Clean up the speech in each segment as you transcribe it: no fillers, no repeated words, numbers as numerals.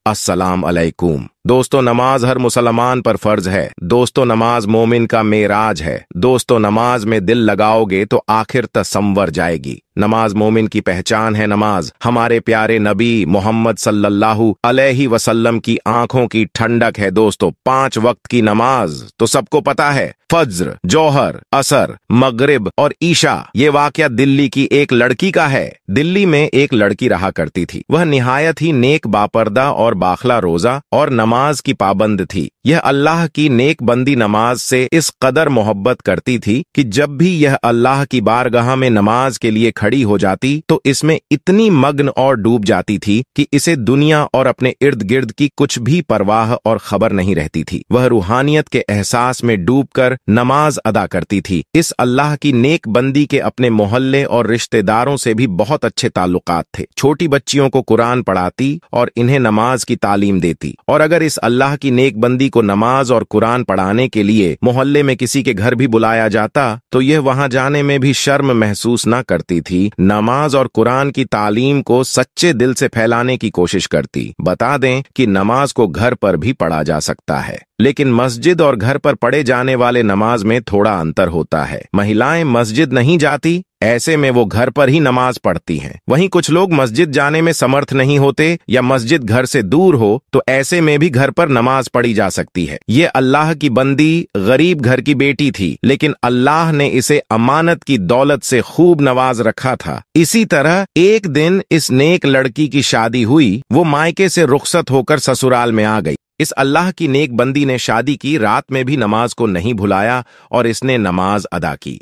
अस्सलाम अलैकुम। दोस्तों, नमाज हर मुसलमान पर फर्ज है। दोस्तों, नमाज मोमिन का मेराज है। दोस्तों, नमाज में दिल लगाओगे तो आखिर तक संवर जाएगी। नमाज मोमिन की पहचान है। नमाज हमारे प्यारे नबी मोहम्मद सल्लल्लाहु अलैहि वसल्लम की आंखों की ठंडक है। दोस्तों, 5 वक्त की नमाज तो सबको पता है। फज्र, जोहर, असर, मगरिब और ईशा। ये वाकया दिल्ली की एक लड़की का है। दिल्ली में एक लड़की रहा करती थी। वह निहायत ही नेक, बापर्दा और बाखला रोजा और नमाज की पाबंद थी। यह अल्लाह की नेक बंदी नमाज से इस कदर मोहब्बत करती थी कि जब भी यह अल्लाह की बारगाह में नमाज के लिए खड़ी हो जाती तो इसमें इतनी मग्न और डूब जाती थी कि इसे दुनिया और अपने इर्द गिर्द की कुछ भी परवाह और खबर नहीं रहती थी। वह रूहानियत के एहसास में डूबकर नमाज अदा करती थी। इस अल्लाह की नेक बंदी के अपने मोहल्ले और रिश्तेदारों से भी बहुत अच्छे ताल्लुकात थे। छोटी बच्चियों को कुरान पढ़ाती और इन्हें नमाज की तालीम देती। और अगर इस अल्लाह की नेक बंदी को नमाज और कुरान पढ़ाने के लिए मोहल्ले में किसी के घर भी बुलाया जाता तो यह वहां जाने में भी शर्म महसूस न करती थी। नमाज और कुरान की तालीम को सच्चे दिल से फैलाने की कोशिश करती। बता दें कि नमाज को घर पर भी पढ़ा जा सकता है, लेकिन मस्जिद और घर पर पढ़े जाने वाले नमाज में थोड़ा अंतर होता है। महिलाएं मस्जिद नहीं जाती, ऐसे में वो घर पर ही नमाज पढ़ती हैं। वहीं कुछ लोग मस्जिद जाने में समर्थ नहीं होते या मस्जिद घर से दूर हो तो ऐसे में भी घर पर नमाज पढ़ी जा सकती है। ये अल्लाह की बंदी गरीब घर की बेटी थी, लेकिन अल्लाह ने इसे अमानत की दौलत से खूब नवाज रखा था। इसी तरह एक दिन इस नेक लड़की की शादी हुई। वो मायके से रुखसत होकर ससुराल में आ गई। इस अल्लाह की नेक बंदी ने शादी की रात में भी नमाज को नहीं भुलाया और इसने नमाज अदा की।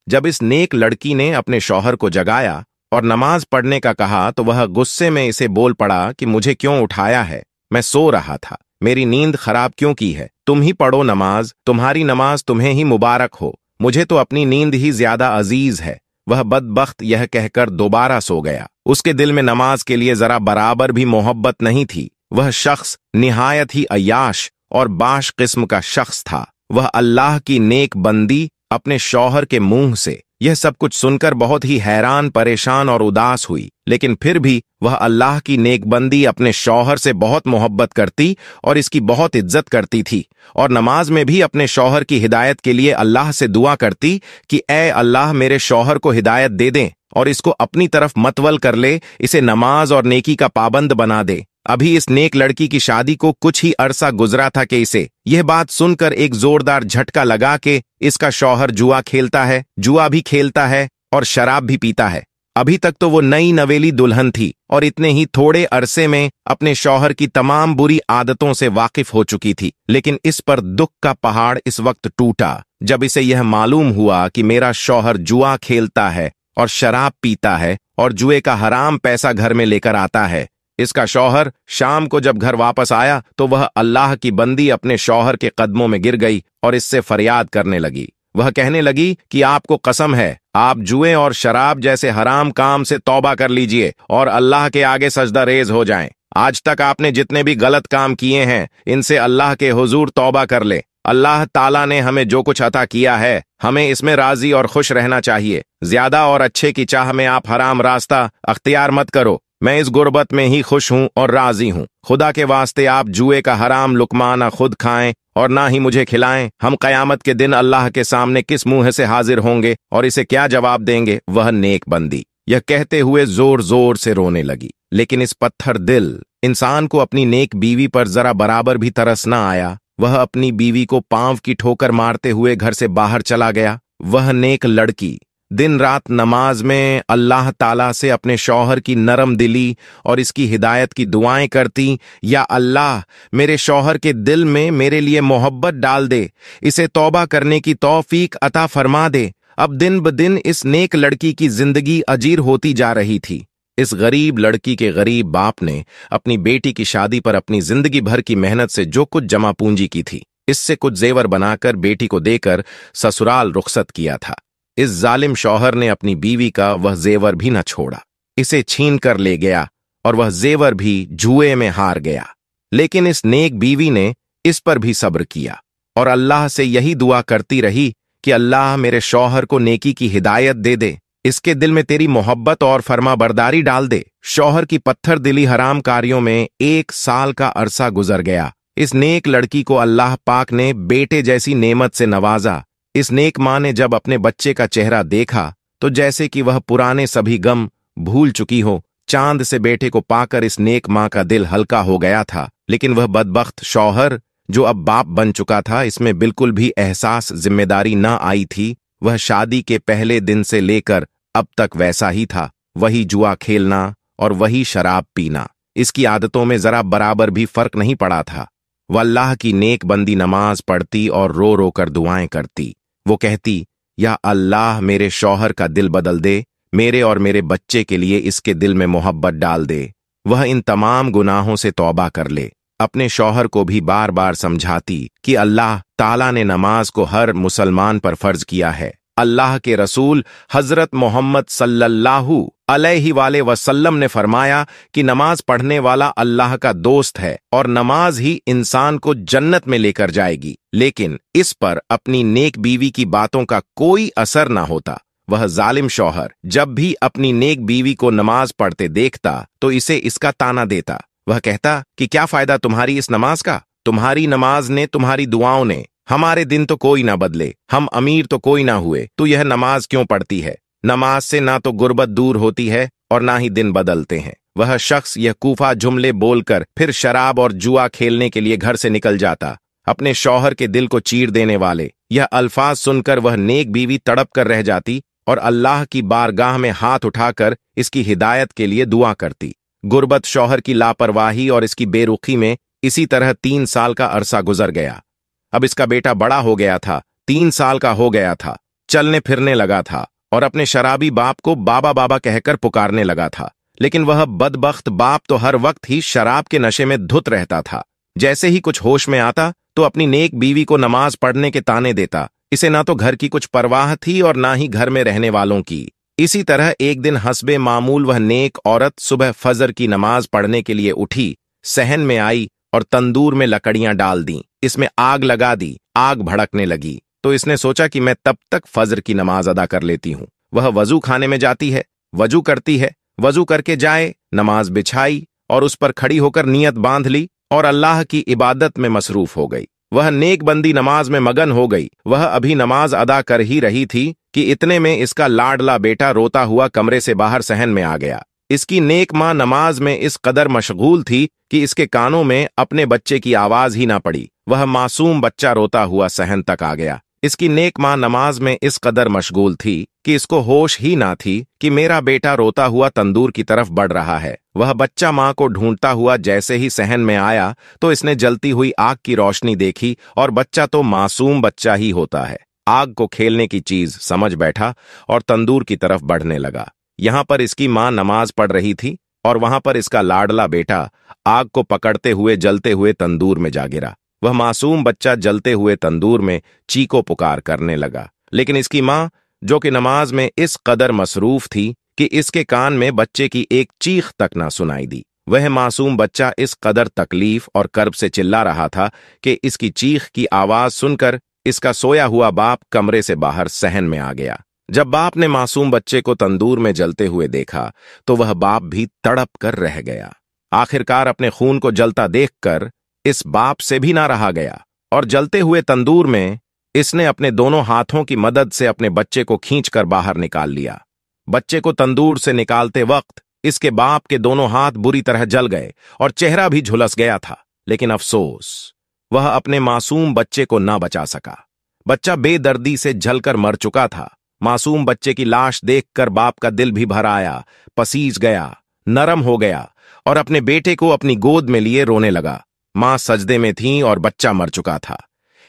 जब इस नेक लड़की ने अपने शौहर को जगाया और नमाज पढ़ने का कहा तो वह गुस्से में इसे बोल पड़ा कि मुझे क्यों उठाया है, मैं सो रहा था, मेरी नींद खराब क्यों की है, तुम ही पढ़ो नमाज, तुम्हारी नमाज तुम्हें ही मुबारक हो, मुझे तो अपनी नींद ही ज्यादा अजीज है। वह बदबख्त यह कहकर दोबारा सो गया। उसके दिल में नमाज के लिए जरा बराबर भी मोहब्बत नहीं थी। वह शख्स निहायत ही अय्याश और बाश किस्म का शख्स था। वह अल्लाह की नेक बंदी अपने शौहर के मुंह से यह सब कुछ सुनकर बहुत ही हैरान, परेशान और उदास हुई। लेकिन फिर भी वह अल्लाह की नेकबंदी अपने शौहर से बहुत मोहब्बत करती और इसकी बहुत इज्जत करती थी और नमाज में भी अपने शौहर की हिदायत के लिए अल्लाह से दुआ करती कि ऐ अल्लाह, मेरे शौहर को हिदायत दे दें और इसको अपनी तरफ मतवल कर ले, इसे नमाज और नेकी का पाबंद बना दे। अभी इस नेक लड़की की शादी को कुछ ही अरसा गुजरा था कि इसे यह बात सुनकर एक जोरदार झटका लगा कि इसका शौहर जुआ खेलता है, जुआ भी खेलता है और शराब भी पीता है। अभी तक तो वो नई नवेली दुल्हन थी और इतने ही थोड़े अरसे में अपने शौहर की तमाम बुरी आदतों से वाकिफ हो चुकी थी। लेकिन इस पर दुख का पहाड़ इस वक्त टूटा जब इसे यह मालूम हुआ कि मेरा शौहर जुआ खेलता है और शराब पीता है और जुए का हराम पैसा घर में लेकर आता है। इसका शौहर शाम को जब घर वापस आया तो वह अल्लाह की बंदी अपने शौहर के कदमों में गिर गई और इससे फरियाद करने लगी। वह कहने लगी कि आपको कसम है, आप जुए और शराब जैसे हराम काम से तौबा कर लीजिए और अल्लाह के आगे सजदा रेज हो जाएं। आज तक आपने जितने भी गलत काम किए हैं इनसे अल्लाह के हुजूर तौबा कर ले। अल्लाह ताला ने हमें जो कुछ अता किया है हमें इसमें राजी और खुश रहना चाहिए। ज्यादा और अच्छे की चाह में आप हराम रास्ता अख्तियार मत करो। मैं इस गुर्बत में ही खुश हूं और राजी हूं। खुदा के वास्ते आप जुए का हराम लुकमा ना खुद खाएं और ना ही मुझे खिलाएं। हम कयामत के दिन अल्लाह के सामने किस मुंह से हाजिर होंगे और इसे क्या जवाब देंगे। वह नेक बंदी यह कहते हुए जोर जोर से रोने लगी। लेकिन इस पत्थर दिल इंसान को अपनी नेक बीवी पर जरा बराबर भी तरस न आया। वह अपनी बीवी को पांव की ठोकर मारते हुए घर से बाहर चला गया। वह नेक लड़की दिन रात नमाज में अल्लाह ताला से अपने शौहर की नरम दिली और इसकी हिदायत की दुआएं करती। या अल्लाह, मेरे शौहर के दिल में मेरे लिए मोहब्बत डाल दे, इसे तौबा करने की तौफीक अता फरमा दे। अब दिन ब दिन इस नेक लड़की की जिंदगी अजीर होती जा रही थी। इस गरीब लड़की के गरीब बाप ने अपनी बेटी की शादी पर अपनी जिंदगी भर की मेहनत से जो कुछ जमा पूंजी की थी, इससे कुछ जेवर बनाकर बेटी को देकर ससुराल रुखसत किया था। इस जालिम शौहर ने अपनी बीवी का वह जेवर भी न छोड़ा, इसे छीन कर ले गया और वह जेवर भी जुए में हार गया। लेकिन इस नेक बीवी ने इस पर भी सब्र किया और अल्लाह से यही दुआ करती रही कि अल्लाह मेरे शौहर को नेकी की हिदायत दे दे। इसके दिल में तेरी मोहब्बत और फर्माबरदारी डाल दे। शौहर की पत्थर दिली हराम कार्यों में 1 साल का अरसा गुजर गया। इस नेक लड़की को अल्लाह पाक ने बेटे जैसी नेमत से नवाजा। इस नेक माँ ने जब अपने बच्चे का चेहरा देखा तो जैसे कि वह पुराने सभी गम भूल चुकी हो। चांद से बेटे को पाकर इस नेक माँ का दिल हल्का हो गया था, लेकिन वह बदबख्त शौहर जो अब बाप बन चुका था, इसमें बिल्कुल भी एहसास जिम्मेदारी न आई थी। वह शादी के पहले दिन से लेकर अब तक वैसा ही था, वही जुआ खेलना और वही शराब पीना। इसकी आदतों में जरा बराबर भी फर्क नहीं पड़ा था। वह अल्लाह की नेक बंदी नमाज पढ़ती और रो रो कर दुआएं करती। वो कहती, या अल्लाह मेरे शौहर का दिल बदल दे, मेरे और मेरे बच्चे के लिए इसके दिल में मोहब्बत डाल दे। वह इन तमाम गुनाहों से तौबा कर ले। अपने शौहर को भी बार बार समझाती कि अल्लाह ताला ने नमाज को हर मुसलमान पर फर्ज किया है। अल्लाह के रसूल हजरत मोहम्मद सल्लल्लाहु अलैहि वसल्लम ने फरमाया कि नमाज पढ़ने वाला अल्लाह का दोस्त है और नमाज ही इंसान को जन्नत में लेकर जाएगी। लेकिन इस पर अपनी नेक बीवी की बातों का कोई असर ना होता। वह जालिम शौहर जब भी अपनी नेक बीवी को नमाज पढ़ते देखता तो इसे इसका ताना देता। वह कहता कि क्या फायदा तुम्हारी इस नमाज का, तुम्हारी नमाज ने, तुम्हारी दुआओं ने हमारे दिन तो कोई ना बदले, हम अमीर तो कोई ना हुए, तू यह नमाज क्यों पढ़ती है? नमाज से ना तो गुर्बत दूर होती है और ना ही दिन बदलते हैं। वह शख्स यह कूफा जुमले बोलकर फिर शराब और जुआ खेलने के लिए घर से निकल जाता। अपने शौहर के दिल को चीर देने वाले यह अल्फाज सुनकर वह नेक बीवी तड़प कर रह जाती और अल्लाह की बारगाह में हाथ उठाकर इसकी हिदायत के लिए दुआ करती। गुर्बत, शौहर की लापरवाही और इसकी बेरुखी में इसी तरह 3 साल का अरसा गुजर गया। अब इसका बेटा बड़ा हो गया था, 3 साल का हो गया था, चलने फिरने लगा था और अपने शराबी बाप को बाबा बाबा कहकर पुकारने लगा था। लेकिन वह बदबख्त बाप तो हर वक्त ही शराब के नशे में धुत रहता था। जैसे ही कुछ होश में आता तो अपनी नेक बीवी को नमाज पढ़ने के ताने देता। इसे ना तो घर की कुछ परवाह थी और ना ही घर में रहने वालों की। इसी तरह एक दिन हस्बे मामूल वह नेक औरत सुबह फजर की नमाज पढ़ने के लिए उठी, सहन में आई और तंदूर में लकड़ियां डाल दी, इसमें आग लगा दी। आग भड़कने लगी तो इसने सोचा कि मैं तब तक फजर की नमाज अदा कर लेती हूं। वह वजू खाने में जाती है, वजू करती है, वजू करके जाए, नमाज बिछाई और उस पर खड़ी होकर नियत बांध ली और अल्लाह की इबादत में मसरूफ हो गई। वह नेक बंदी नमाज में मगन हो गई। वह अभी नमाज अदा कर ही रही थी कि इतने में इसका लाडला बेटा रोता हुआ कमरे से बाहर सहन में आ गया। इसकी नेक मां नमाज में इस कदर मशगूल थी कि इसके कानों में अपने बच्चे की आवाज ही ना पड़ी। वह मासूम बच्चा रोता हुआ सहन तक आ गया। इसकी नेक मां नमाज में इस कदर मशगूल थी कि इसको होश ही ना थी कि मेरा बेटा रोता हुआ तंदूर की तरफ बढ़ रहा है। वह बच्चा मां को ढूंढता हुआ जैसे ही सहन में आया तो इसने जलती हुई आग की रोशनी देखी और बच्चा तो मासूम बच्चा ही होता है। आग को खेलने की चीज समझ बैठा और तंदूर की तरफ बढ़ने लगा। यहां पर इसकी मां नमाज पढ़ रही थी और वहां पर इसका लाडला बेटा आग को पकड़ते हुए जलते हुए तंदूर में जा गिरा। वह मासूम बच्चा जलते हुए तंदूर में चीको पुकार करने लगा। लेकिन इसकी मां, जो कि नमाज में इस कदर मसरूफ थी कि इसके कान में बच्चे की एक चीख तक ना सुनाई दी। वह मासूम बच्चा इस कदर तकलीफ और कर्ब से चिल्ला रहा था कि इसकी चीख की आवाज सुनकर इसका सोया हुआ बाप कमरे से बाहर सहन में आ गया। जब बाप ने मासूम बच्चे को तंदूर में जलते हुए देखा तो वह बाप भी तड़प कर रह गया। आखिरकार अपने खून को जलता देखकर इस बाप से भी ना रहा गया और जलते हुए तंदूर में इसने अपने दोनों हाथों की मदद से अपने बच्चे को खींचकर बाहर निकाल लिया। बच्चे को तंदूर से निकालते वक्त इसके बाप के दोनों हाथ बुरी तरह जल गए और चेहरा भी झुलस गया था। लेकिन अफसोस, वह अपने मासूम बच्चे को ना बचा सका। बच्चा बेदर्दी से जलकर मर चुका था। मासूम बच्चे की लाश देखकर बाप का दिल भी भर आया, पसीज गया, नरम हो गया और अपने बेटे को अपनी गोद में लिए रोने लगा। मां सजदे में थी और बच्चा मर चुका था।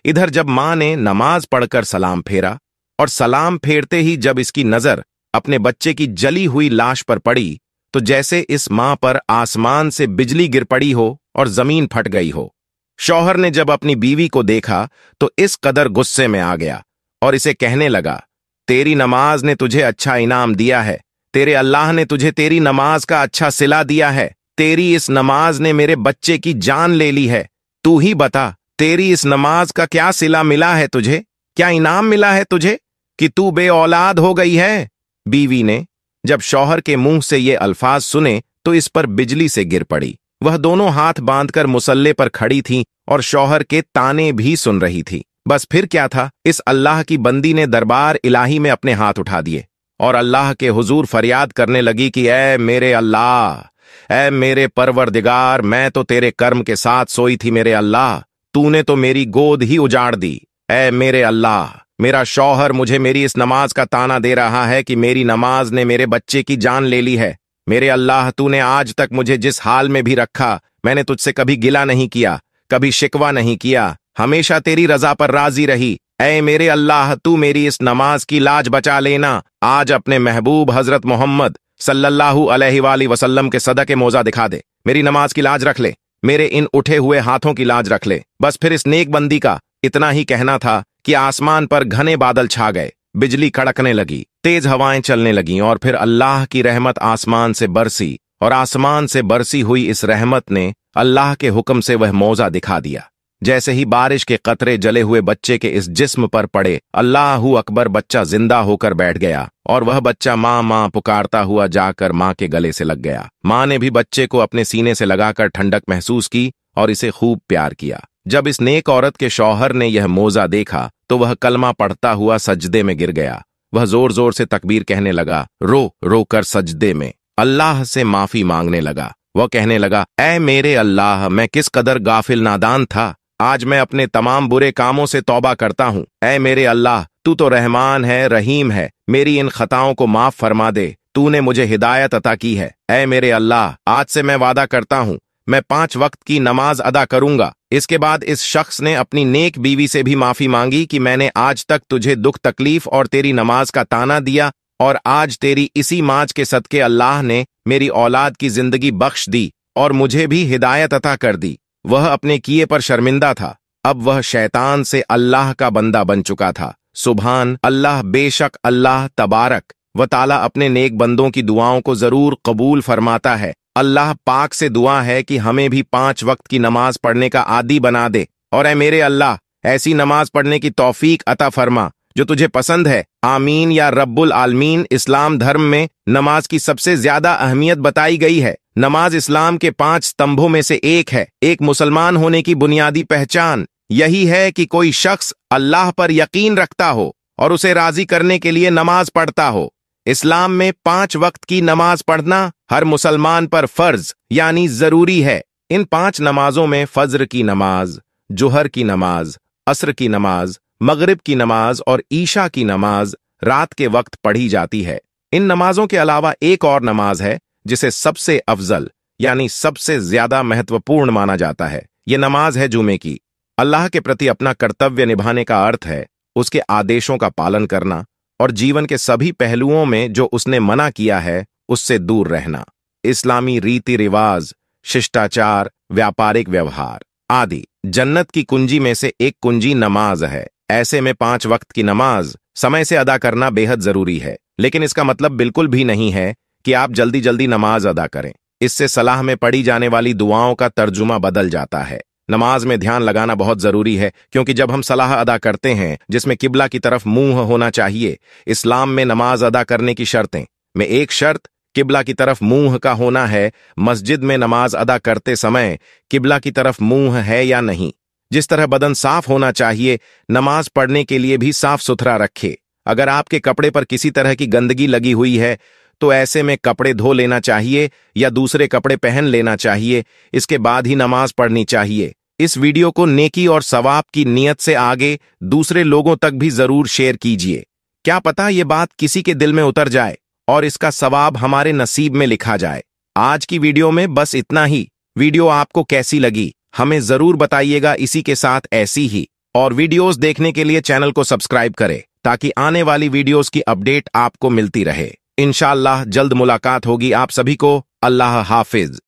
इधर जब मां ने नमाज पढ़कर सलाम फेरा और सलाम फेरते ही जब इसकी नजर अपने बच्चे की जली हुई लाश पर पड़ी तो जैसे इस मां पर आसमान से बिजली गिर पड़ी हो और जमीन फट गई हो। शौहर ने जब अपनी बीवी को देखा तो इस कदर गुस्से में आ गया और इसे कहने लगा, तेरी नमाज ने तुझे अच्छा इनाम दिया है, तेरे अल्लाह ने तुझे तेरी नमाज का अच्छा सिला दिया है। तेरी इस नमाज ने मेरे बच्चे की जान ले ली है। तू ही बता, तेरी इस नमाज का क्या सिला मिला है तुझे? क्या इनाम मिला है तुझे कि तू बे औलाद हो गई है? बीवी ने जब शौहर के मुंह से ये अल्फाज सुने तो इस पर बिजली से गिर पड़ी। वह दोनों हाथ बांधकर मुसल्ले पर खड़ी थी और शौहर के ताने भी सुन रही थी। बस फिर क्या था, इस अल्लाह की बंदी ने दरबार इलाही में अपने हाथ उठा दिए और अल्लाह के हुजूर फरियाद करने लगी कि ऐ मेरे अल्लाह, ऐ मेरे परवरदिगार, मैं तो तेरे कर्म के साथ सोई थी मेरे अल्लाह, तूने तो मेरी गोद ही उजाड़ दी। ऐ मेरे अल्लाह, मेरा शौहर मुझे मेरी इस नमाज का ताना दे रहा है कि मेरी नमाज ने मेरे बच्चे की जान ले ली है। मेरे अल्लाह, तूने आज तक मुझे जिस हाल में भी रखा, मैंने तुझसे कभी गिला नहीं किया, कभी शिकवा नहीं किया, हमेशा तेरी रजा पर राजी रही। ऐ मेरे अल्लाह, तू मेरी इस नमाज की लाज बचा लेना। आज अपने महबूब हजरत मोहम्मद सल्लल्लाहु अलैहि वसल्लम के सदके मोजा दिखा दे, मेरी नमाज की लाज रख ले, मेरे इन उठे हुए हाथों की लाज रख ले। बस फिर इस नेक बंदी का इतना ही कहना था कि आसमान पर घने बादल छा गए, बिजली कड़कने लगी, तेज हवाएं चलने लगीं और फिर अल्लाह की रहमत आसमान से बरसी और आसमान से बरसी हुई इस रहमत ने अल्लाह के हुक्म से वह मौजा दिखा दिया। जैसे ही बारिश के कतरे जले हुए बच्चे के इस जिस्म पर पड़े, अल्लाहू अकबर, बच्चा जिंदा होकर बैठ गया और वह बच्चा माँ माँ पुकारता हुआ जाकर माँ के गले से लग गया। माँ ने भी बच्चे को अपने सीने से लगाकर ठंडक महसूस की और इसे खूब प्यार किया। जब इस नेक औरत के शौहर ने यह मौजा देखा तो वह कलमा पढ़ता हुआ सजदे में गिर गया। वह जोर जोर से तकबीर कहने लगा, रो रो कर सजदे में अल्लाह से माफी मांगने लगा। वह कहने लगा, ऐ मेरे अल्लाह, मैं किस कदर गाफिल नादान था, आज मैं अपने तमाम बुरे कामों से तौबा करता हूँ। ऐ मेरे अल्लाह, तू तो रहमान है, रहीम है, मेरी इन खताओं को माफ फरमा दे, तूने मुझे हिदायत अता की है। ऐ मेरे अल्लाह, आज से मैं वादा करता हूँ मैं 5 वक्त की नमाज अदा करूंगा। इसके बाद इस शख्स ने अपनी नेक बीवी से भी माफी मांगी कि मैंने आज तक तुझे दुख तकलीफ और तेरी नमाज का ताना दिया और आज तेरी इसी माज के सदके अल्लाह ने मेरी औलाद की जिंदगी बख्श दी और मुझे भी हिदायत अता कर दी। वह अपने किए पर शर्मिंदा था। अब वह शैतान से अल्लाह का बंदा बन चुका था। सुभान अल्लाह, बेशक अल्लाह तबारक व ताला अपने नेक बंदों की दुआओं को जरूर कबूल फरमाता है। अल्लाह पाक से दुआ है कि हमें भी 5 वक्त की नमाज पढ़ने का आदी बना दे और ऐ मेरे अल्लाह, ऐसी नमाज पढ़ने की तौफीक अता फरमा जो तुझे पसंद है। आमीन या रब्बुल आलमीन। इस्लाम धर्म में नमाज की सबसे ज्यादा अहमियत बताई गई है। नमाज इस्लाम के 5 स्तंभों में से एक है। एक मुसलमान होने की बुनियादी पहचान यही है कि कोई शख्स अल्लाह पर यकीन रखता हो और उसे राजी करने के लिए नमाज पढ़ता हो। इस्लाम में 5 वक्त की नमाज पढ़ना हर मुसलमान पर फर्ज यानी जरूरी है। इन 5 नमाजों में फज्र की नमाज, जुहर की नमाज, असर की नमाज, मगरिब की नमाज और ईशा की नमाज रात के वक्त पढ़ी जाती है। इन नमाजों के अलावा एक और नमाज है जिसे सबसे अफजल यानी सबसे ज्यादा महत्वपूर्ण माना जाता है। यह नमाज है जुमे की। अल्लाह के प्रति अपना कर्तव्य निभाने का अर्थ है उसके आदेशों का पालन करना और जीवन के सभी पहलुओं में जो उसने मना किया है उससे दूर रहना। इस्लामी रीति रिवाज, शिष्टाचार, व्यापारिक व्यवहार आदि जन्नत की कुंजी में से एक कुंजी नमाज है। ऐसे में 5 वक्त की नमाज समय से अदा करना बेहद जरूरी है, लेकिन इसका मतलब बिल्कुल भी नहीं है कि आप जल्दी जल्दी नमाज अदा करें। इससे सलाह में पढ़ी जाने वाली दुआओं का तर्जुमा बदल जाता है। नमाज में ध्यान लगाना बहुत जरूरी है क्योंकि जब हम सलाह अदा करते हैं जिसमें किबला की तरफ मुंह होना चाहिए, इस्लाम में नमाज अदा करने की शर्तें में एक शर्त किबला की तरफ मुंह का होना है। मस्जिद में नमाज अदा करते समय किबला की तरफ मुंह है या नहीं। जिस तरह बदन साफ होना चाहिए, नमाज पढ़ने के लिए भी साफ सुथरा रखे। अगर आपके कपड़े पर किसी तरह की गंदगी लगी हुई है तो ऐसे में कपड़े धो लेना चाहिए या दूसरे कपड़े पहन लेना चाहिए। इसके बाद ही नमाज पढ़नी चाहिए। इस वीडियो को नेकी और सवाब की नीयत से आगे दूसरे लोगों तक भी जरूर शेयर कीजिए। क्या पता ये बात किसी के दिल में उतर जाए और इसका सवाब हमारे नसीब में लिखा जाए। आज की वीडियो में बस इतना ही। वीडियो आपको कैसी लगी हमें जरूर बताइएगा। इसी के साथ ऐसी ही और वीडियोस देखने के लिए चैनल को सब्सक्राइब करें ताकि आने वाली वीडियोस की अपडेट आपको मिलती रहे। इंशाअल्लाह जल्द मुलाकात होगी। आप सभी को अल्लाह हाफिज।